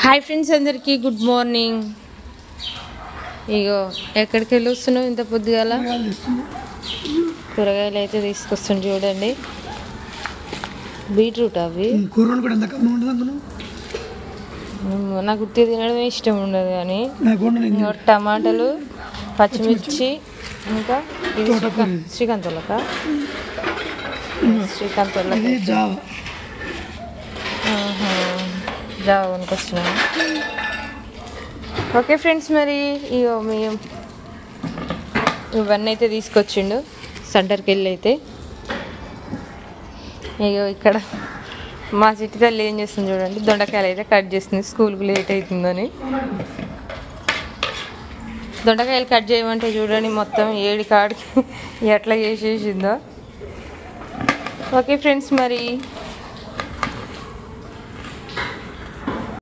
Hi friends అందరికీ good morning. ఇగో ఎక్కడికి వెళ్ళి వస్తున్నావు ఇంత పొద్దుగాల? కూరగాయలు అయితే తీసుకొస్తాను చూడండి. బీట్రూట్ అవి నాకు తినడమే ఇష్టం ఉండదు, కానీ టమాటాలు, పచ్చిమిర్చి, ఇంకా శ్రీకాంత్ జావా కొనుకొచ్చినాము. ఓకే ఫ్రెండ్స్, మరి ఇగో మేము ఇవన్నీ అయితే తీసుకొచ్చిండు సెంటర్కి వెళ్ళి. అయితే ఇగో ఇక్కడ మా చిట్టి తల్లి ఏం చేస్తుంది చూడండి, దొండకాయలు అయితే కట్ చేస్తుంది. స్కూల్కి లేట్ అవుతుందని దొండకాయలు కట్ చేయమంటే చూడండి మొత్తం 7 కాడికి ఎట్లా చేసేసిందో. ఓకే ఫ్రెండ్స్, మరి